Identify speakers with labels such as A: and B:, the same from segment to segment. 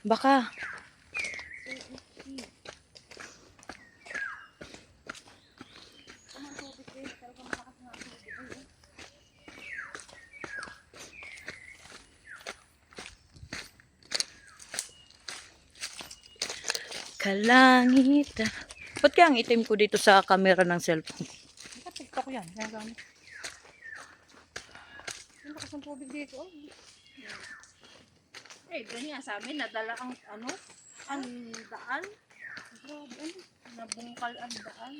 A: Baka. Kalangitan. Ba't kaya ang itim ko dito sa camera ng cellphone?
B: TikTok ko yan. Kaya gamit. Ang lakas ng tubig dito. Eh, ganyan sa amin. Nadala ang ano? Ang daan. Grabe, ano? Nabungkal ang daan.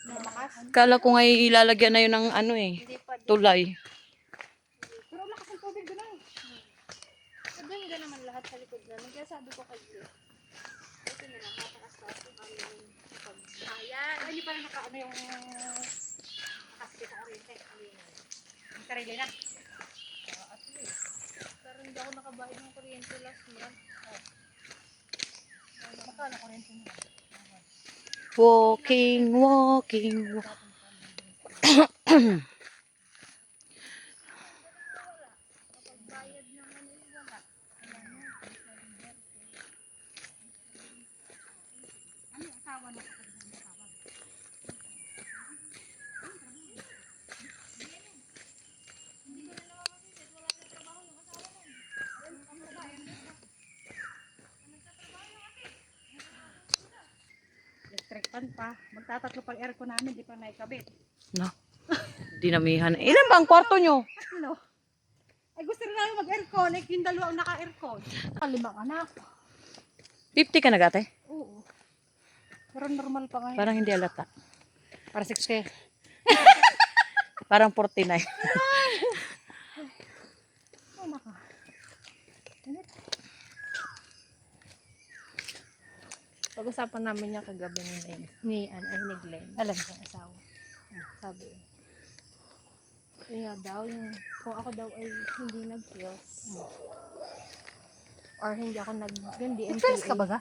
B: Namakas.
A: Kala ko nga ilalagyan na yun ng ano eh.
B: Hindi pa.
A: Tulay.
B: Pero ang lakas ng tubig doon ah. Ganda naman lahat sa likod na. Kaya sabi ko kayo. Ito na lang. Mataas-taas yung aming pagbayan. Ay, hindi pa na naka-ano yung nakasakit sa oriente. Ang sarili na. At least. Pero hindi ako nakabayad ng kuryente last month. Magkano kuryente mo?
A: Walking, walking.
B: Pagbayad ng ano yung wala. Ano yung asawa na kapag ng asawa? Electric fan pa. Magtatatlo pang aircon namin, di pa naikabit.
A: No. Dinamihan. Ilan ba ang kwarto nyo?
B: Ano? Ay gusto rin namin mag-aircon, eh yung dalawang naka-aircon. Limang anak.
A: 50 ka na gate?
B: Oo. Pero normal pa ngayon.
A: Parang hindi alata.
B: Para 6K.
A: Parang 49.
B: Oh, naka. Init. Pag-usapan namin niya kagabi ni Glenn. Alam ko asawa. Sabi. Kaya daw, kung ako daw ay hindi nag-pills. Or hindi ako hindi
C: Nag-pills ka ba ga?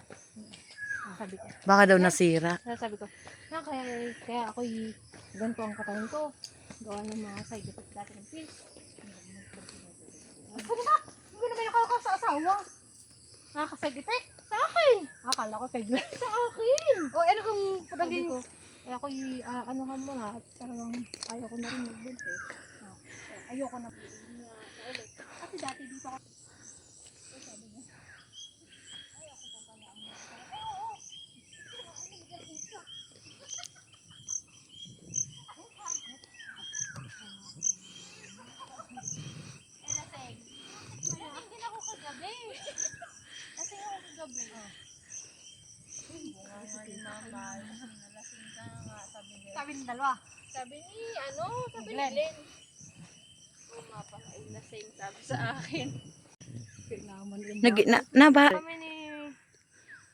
B: Sabi ko.
A: Baka daw nasira.
B: Sabi ko, kaya ako ganito ang katawan ko. Gawa ng mga side effects dati ng pills. Sabi na, hindi naman ako sa asawa. Nakaka-side effect? Sa akin. Akala ko kay Glenn. Sa akin. O ano kung sabi ko, ako ano ka muna at talagang ayaw ko na rin mag-buntis. Ayoko na ulit. Kasi dati dito ako. Sabi niya, ayoko pa pala ang Lasing ako kagabi. Sabi ni mama, nalasing ka nga, sabi niya. Sabi ni dalawa. Sabi ni Glenn. Oo nga pala, ay lasing, sabi sa akin.
A: Naba.
B: Kami ni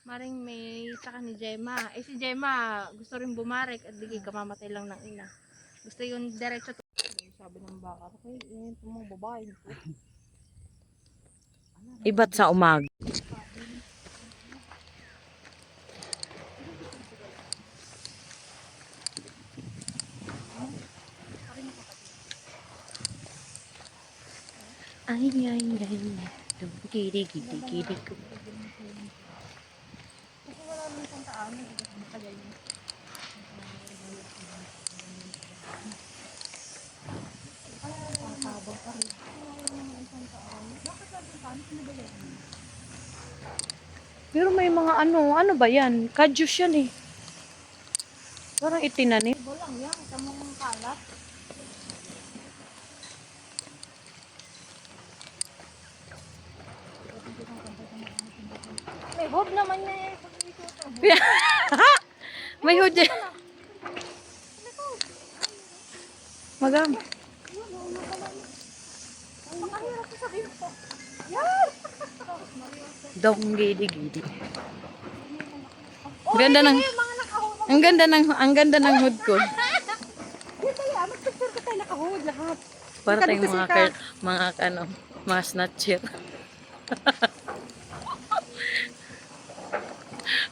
B: Maring May, saka ni Gemma. Eh si Gemma, gusto rin bumarek at bigay kamamatay lang ng ina. Gusto yun diretso. Sabi ng baka, okay, ito mong babae.
A: Iba't sa umaga. Ay, ay, ay. Gidi, gidi, gidi ko.
B: Kasi wala nang isang taan, matagal niya. Tabang pa rin. Wala nang isang taan. Bakit sabi ng taan? Sino ba yan?
A: Pero may mga ano ba yan? Kadyus yan eh. Parang itinanim.
B: Walang yan, sa mga kalat. May hood naman na yan.
A: May hudya. Magam.
B: Makahirap ko sabihin ko. Yan!
A: Dong gidi, gidi.
B: Oh,
A: Ganda ng
B: mga nakahod.
A: ang ganda ng hood ko.
B: Dito yan, mag-picture ka tayo nakahod lahat.
A: Para tayong
B: Dito,
A: mga snatcher.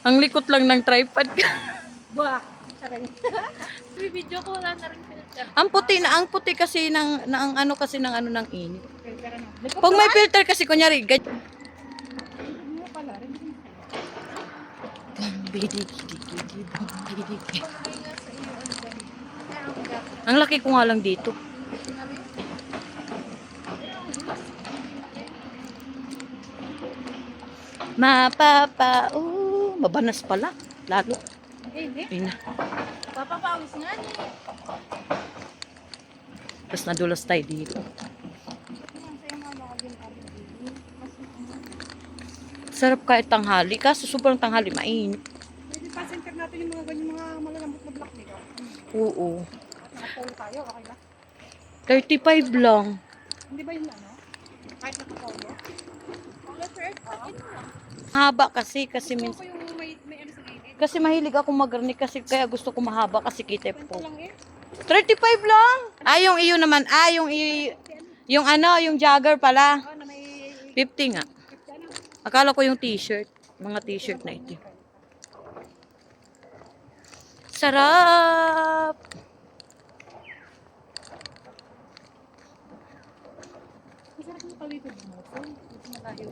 A: Ang likot lang ng tripod.
B: Bah! Saray. May video ko, wala na rin filter.
A: Ang puti kasi ng ano kasi ng init.
B: Filter na.
A: Pag may filter kasi kunyari,
B: pala rin.
A: Bumbidigidigi, bumbidigi.
B: Pagkakay nga sa iyo, ano ba? Meron ko dati.
A: Ang laki ko nga lang dito.
B: Sabi?
A: Mabanas pala. Lalo.
B: Hindi.
A: Ayun na.
B: Papapawis nga niya.
A: Tapos nadulas tayo dito.
B: Ang sa'yo mama ko din kami din.
A: Sarap kahit tanghali. Kaso sobrang tanghali, mainit.
B: Pwede pa center natin yung mga ganyan mga malalambot na block nila.
A: Oo.
B: At nakapolo tayo, okay ba?
A: 35 lang.
B: Hindi ba yung ano? Kahit nakapolo? Letter F, akin na.
A: Mahaba kasi
B: Gusto
A: min
B: ko yung may ano sa gilid.
A: kasi mahilig ako magarni kasi kaya gusto ko mahaba kasi kitip
B: Ganito
A: ko.
B: lang eh.
A: 35 lang. Yung iyo naman. Yung ano, yung jogger pala.
B: Na may
A: 50 nga.
B: ano?
A: Akala ko yung t-shirt. Mga t-shirt na ito. Sarap!
B: Masarap yung kalitod mo. So, hindi malayo.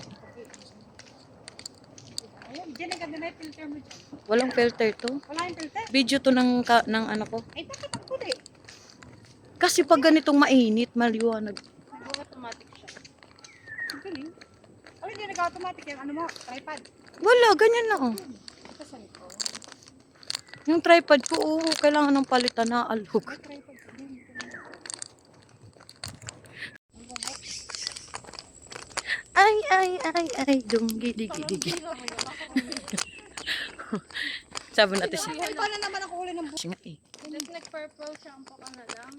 B: Ayan, dyan ang ganda na yung filter mo dyan.
A: Walang filter to.
B: Wala yung filter?
A: Video to ng ano ko.
B: Ay, bakit ang puli?
A: Kasi pag ganitong mainit, maliwanag.
B: Nag-automatic siya. Ang galing. Oh, hindi nag-automatic yan. Ano mo? Tripod.
A: Wala, ganyan na oh.
B: Ito sa nito.
A: Yung tripod ko, kailangan ng palitan na alog.
B: May tripod ko din.
A: Ay, dunggi-digi-digi. Sabi natin siya.
B: Ay, paano naman ako uli ng buhay?
A: Siya nga eh.
B: Nag-purple shampoo ka na lang.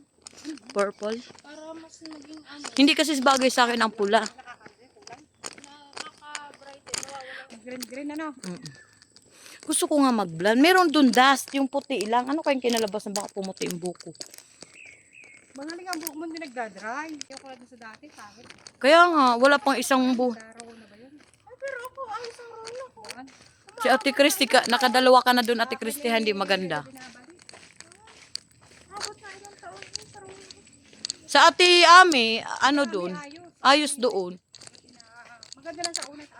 A: Purple.
B: Para mas maging ano.
A: Hindi kasi bagay sa akin ang pula.
B: Nakaka-bright eh. Nawawala. Green ano?
A: Mm-mm. Gusto ko nga mag-blond. Meron dun dust, yung puti lang. Ano kayong kinalabas na baka pumuti yung buko?
B: Magaling ang buhok mo hindi nagdadry. Yung kulad na sa dati, kahit.
A: Kaya nga, wala pang isang
B: Daraw na ba yun? Ay, pero ako, ayos ang roll ako.
A: Si Ate Christy, nakadalawa ka na dun, Ate Christy, hindi maganda.
B: Abot na ilang taon yun, pero
A: Sa Ate Ami, ano dun?
B: ayos.
A: Ayos doon.
B: Maganda lang sa unang